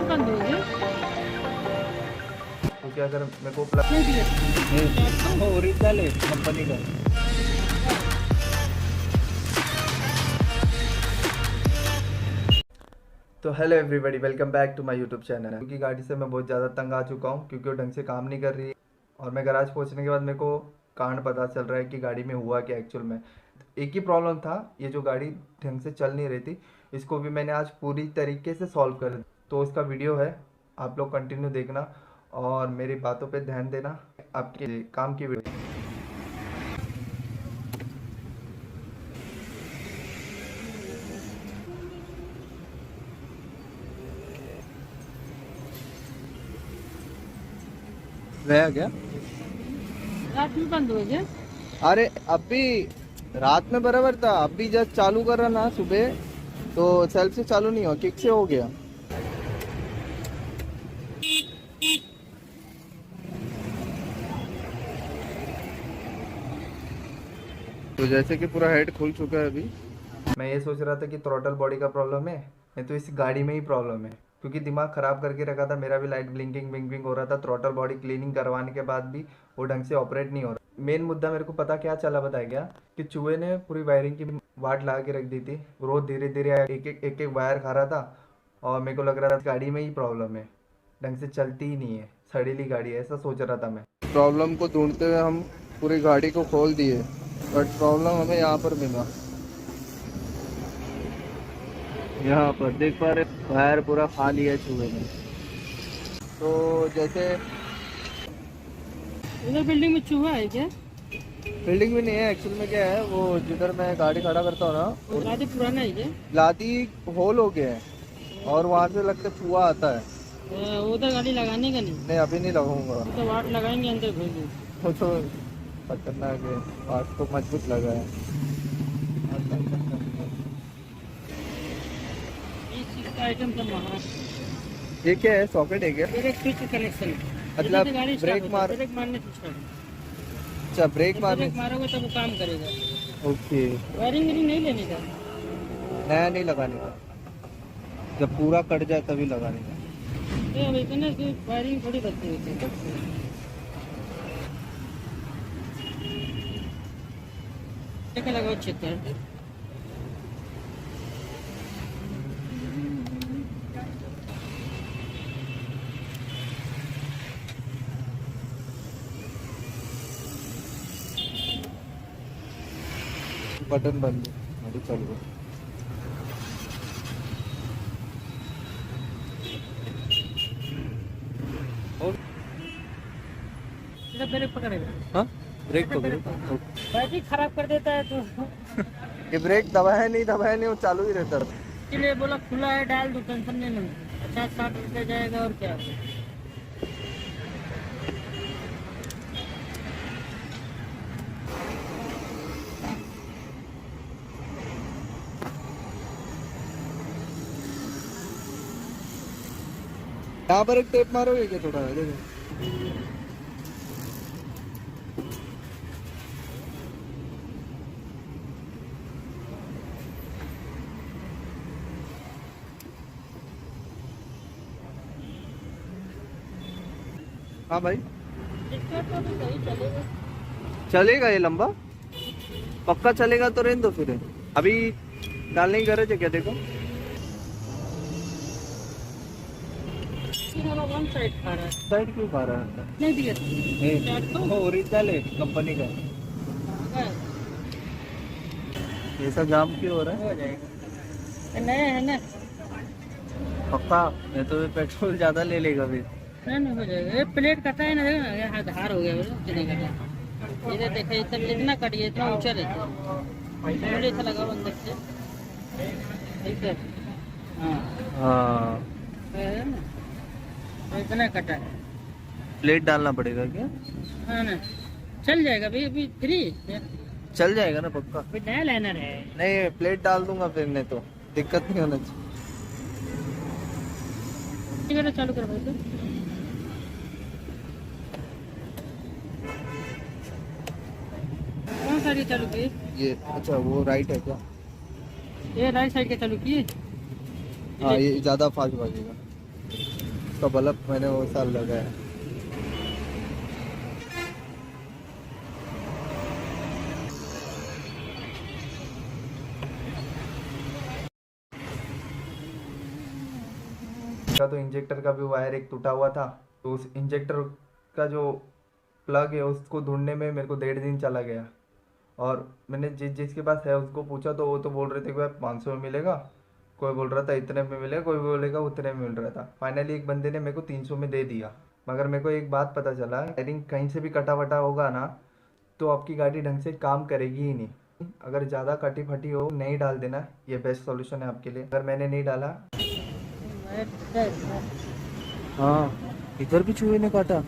बंद हो गया क्योंकि अगर मेरे को नहीं ओरिजिनल है कंपनी का। तो hello everybody, welcome back to my YouTube channel. क्योंकि गाड़ी से मैं बहुत ज़्यादा तंग आ चुका हूँ क्योंकि वो ढंग से काम नहीं कर रही है। और मैं गैराज पहुँचने के बाद मेरे को कारण पता चल रहा है कि गाड़ी में हुआ क्या एक्चुअल में। एक ही प्रॉब्लम था, ये जो गाड़ी ढंग से चल नहीं रही थी, इसको भी मैंने आज पूरी तरीके से सॉल्व कर दिया। तो इसका वीडियो है, आप लोग कंटिन्यू देखना और मेरी बातों पर ध्यान देना। आपके काम की वीडियो। गया क्या? रात में बंद हो गया। अरे अभी रात में बराबर था, अभी जब चालू कर रहा ना सुबह तो सेल्फ से चालू नहीं हुआ, किक से हो गया। तो जैसे कि पूरा हेड खुल चुका है अभी। मैं ये सोच रहा था कि थ्रॉटल बॉडी का प्रॉब्लम है, नहीं तो इस गाड़ी में ही प्रॉब्लम है। क्योंकि दिमाग ख़राब करके रखा था, मेरा भी लाइट ब्लिंकिंग ब्लिंकिंग हो रहा था। थ्रॉटल बॉडी क्लीनिंग करवाने के बाद भी वो ढंग से ऑपरेट नहीं हो रहा। मेन मुद्दा मेरे को पता क्या चला, बताया गया कि चूहे ने पूरी वायरिंग की वाट लगा के रख दी थी। रोज धीरे धीरे एक एक वायर खा रहा था और मेरे को लग रहा था गाड़ी में ही प्रॉब्लम है, ढंग से चलती ही नहीं है, सड़ीली गाड़ी है, ऐसा सोच रहा था मैं। प्रॉब्लम को ढूंढते हुए हम पूरी गाड़ी को खोल दिए, बट प्रॉब्लम हमें यहाँ पर मिला। यहाँ पर देख पा रहे, वायर पूरा खा लिया चूहे ने। तो जैसे उधर बिल्डिंग में चूहा है क्या? बिल्डिंग में नहीं है, एक्चुअल में क्या है, वो जिधर मैं गाड़ी खड़ा करता हूँ ना, वो लादी पुराना है क्या? लादी होल हो गया है और वहाँ से लगता है चूहा आता है। उधर गाड़ी लगाने का नहीं, नहीं अभी नहीं लगाऊंगा, तो वाट लगाएंगे अंदर घुस गए। वो तो खतरनाक है, पार्ट को मजबूत लगा है। इस चीज का आइटम सब महंगा। ये क्या है, सॉकेट है क्या? एक स्विच कनेक्शन है, मतलब गाड़ी ब्रेक मार, ब्रेक मारने से स्टार्ट। अच्छा ब्रेक मारने, ब्रेक मारोगे तब वो काम करेगा। ओके। वायरिंग नहीं लेने का, नया नहीं लगाने का, जब पूरा कट जाए तभी लगाने का। ये अब इतने की वायरिंग थोड़ी बचती होती है। क्या लगाओ चेक कर। बटन बंद गाड़ी चालू है। और ब्रेक पकड़ेगा। हाँ ब्रेक पकड़ो। बैटरी खराब कर देता है तो ये ब्रेक दबाया नहीं, वो चालू ही रहता है। इसलिए बोला खुला है डाल दो, टेंशन नहीं लो। 50-60 रुपये जाएगा और क्या। यहाँ पर एक टेप मारोगे क्या थोड़ा, देखो। हाँ भाई इसका तो अभी सही चलेगा। चलेगा, ये लंबा पक्का चलेगा तो रहने दो फिर। अभी डालने की गरज है क्या? देखो वन साइड खा रहा है, साइड क्यों खा रहा है? नहीं दिया ओरिजिनल है कंपनी का। ऐसा जाम क्यों हो रहा है? हो जाएगा, नया है ना। पक्का मैं तो पेट्रोल ज्यादा ले लेगा फिर। नहीं हो जाएगा। ये प्लेट कटा है ना, देखो ना, यहाँ धार हो गया बोलो कितने कटा। इधर देखा इतना इतना कट गया, इतना ऊंचा रहता है। थोड़ी सा लगाओ अंदर से, ठीक है। हाँ है ना, तो इतना कटा है। प्लेट डालना पड़ेगा क्या? हाँ ना, चल जाएगा भाई, अभी फ्री चल जाएगा ना पक्का? कोई नया लाइनर है। नहीं प्लेट डाल दूंगा फिर, नहीं तो दिक्कत नहीं होना चाहिए। चालू कर भाई तो। कौन सा ये चालू किए? ये अच्छा वो राइट है क्या? ये राइट साइड के चालू किए। हाँ ये ज्यादा फास्ट भागेगा। उसका बल्ब मैंने वो साल लगाया। का तो इंजेक्टर का भी वायर एक टूटा हुआ था, तो उस इंजेक्टर का जो प्लग है उसको ढूंढने में मेरे को 1.5 दिन चला गया। और मैंने जिसके पास है उसको पूछा तो वो तो बोल रहे थे कि भाई 500 में मिलेगा, कोई बोल रहा था इतने में मिलेगा, कोई बोलेगा उतने में मिल रहा था। फाइनली एक बंदे ने मेरे को 300 में दे दिया। मगर मेरे को एक बात पता चला, वायरिंग कहीं से भी कटा वटा होगा ना तो आपकी गाड़ी ढंग से काम करेगी ही नहीं। अगर ज़्यादा कटी फटी हो नहीं डाल देना, ये बेस्ट सॉल्यूशन है आपके लिए। अगर मैंने नहीं डाला। हाँ, इधर भी चूहे ने काटा।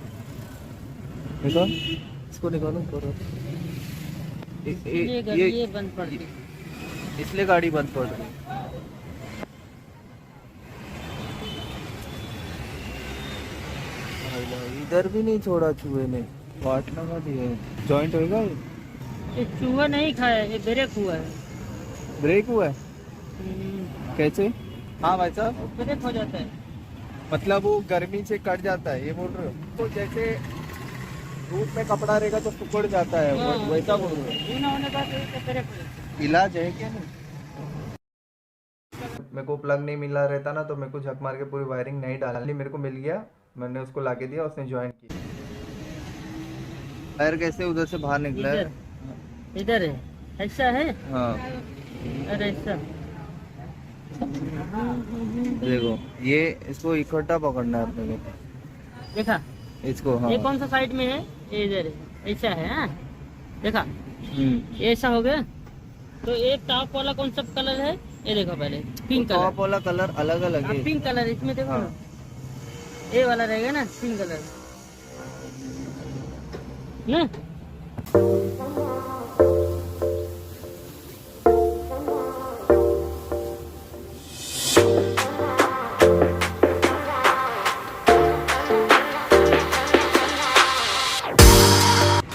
निकाल, इसको निकालो करो। ये बंद पड़ गई। इसलिए गाड़ी बंद पड़ रही। इधर भी नहीं छोड़ा चूहे ने, वाट लगा दिए। जॉइंट होएगा ये चूहा नहीं खाया, ये ब्रेक हुआ है। ब्रेक हुआ है कैसे? हाँ भाई साहब, वो ब्रेक हो जाता है। मतलब वो गर्मी से कट जाता है, ये बोल रहे हो? तो जैसे धूप में कपड़ा रहेगा तो सुकड़ जाता है, वैसा बोल रहे हो? ये ना होने का तो ब्रेक हो जाता है। इलाज है क्या? नहीं, मेरे को प्लग नहीं मिला रहता ना तो मेरे को झक मार के पूरी वायरिंग नहीं डालनी, मेरे को मिल गया, मैंने उसको लाके दिया, उसने ज्वाइन की। पैर कैसे उधर से बाहर निकला है? इधर है, ऐसा है। हाँ अरे ऐसा देखो, ये इसको इकट्ठा पकड़ना है अपने को, देखा। इसको। हाँ ये कौन सा साइड में है? ये इधर है, ऐसा है। हाँ देखा, ये ऐसा हो गया। तो एक टॉप वाला कौन सा कलर है? ये देखो पहले, पिंक कलर। टॉप वाला कलर अलग अलग है। पिंक कलर इसमें देखो हाँ। ना, ये वाला रहेगा ना पिंक कलर ना।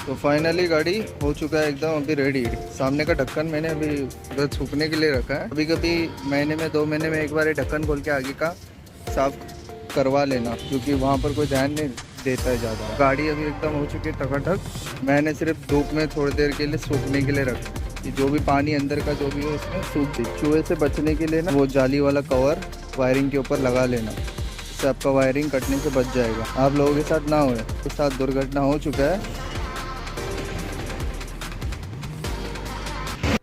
तो फाइनली गाड़ी हो चुका है एकदम अभी रेडी। सामने का ढक्कन मैंने अभी उधर सूखने के लिए रखा है। कभी कभी महीने में 2 महीने में एक बार ये ढक्कन खोल के आगे का साफ करवा लेना, क्योंकि वहाँ पर कोई ध्यान नहीं देता है ज़्यादा। गाड़ी अभी एकदम हो चुकी है टकाटक। मैंने सिर्फ धूप में थोड़ी देर के लिए सूखने के लिए रखा कि जो भी पानी अंदर का जो भी है उसमें सूख जाए। चूहे से बचने के लिए ना वो जाली वाला कवर वायरिंग के ऊपर लगा लेना, इससे आपका वायरिंग कटने से बच जाएगा। आप लोगों के साथ ना हो, के साथ दुर्घटना हो चुका है।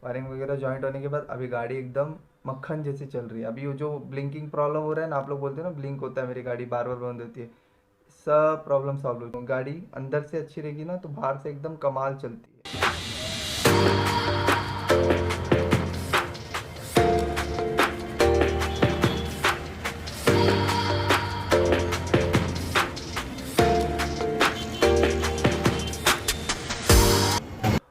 वायरिंग वगैरह जॉइंट होने के बाद अभी गाड़ी एकदम मक्खन जैसी चल रही है। अभी वो जो ब्लिंकिंग प्रॉब्लम हो रहा है ना, आप लोग बोलते हैं ना ब्लिंक होता है मेरी गाड़ी बार बार बंद होती है, सब प्रॉब्लम सॉल्व हो। गाड़ी अंदर से अच्छी रहेगी ना तो बाहर से एकदम कमाल चलती है।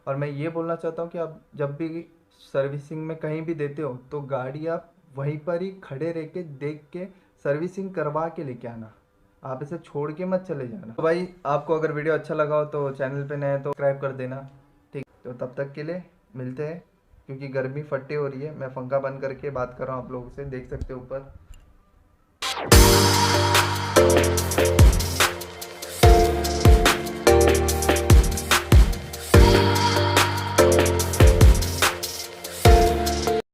और मैं ये बोलना चाहता हूँ कि आप जब भी सर्विसिंग में कहीं भी देते हो तो गाड़ी आप वहीं पर ही खड़े रह के देख के सर्विसिंग करवा के लेके आना, आप इसे छोड़ के मत चले जाना। तो भाई आपको अगर वीडियो अच्छा लगा हो तो चैनल पे नए हैं तो सब्सक्राइब कर देना, ठीक। तो तब तक के लिए मिलते हैं, क्योंकि गर्मी फट्टे हो रही है। मैं पंखा बंद करके बात कर रहा हूँ आप लोगों से, देख सकते हो ऊपर।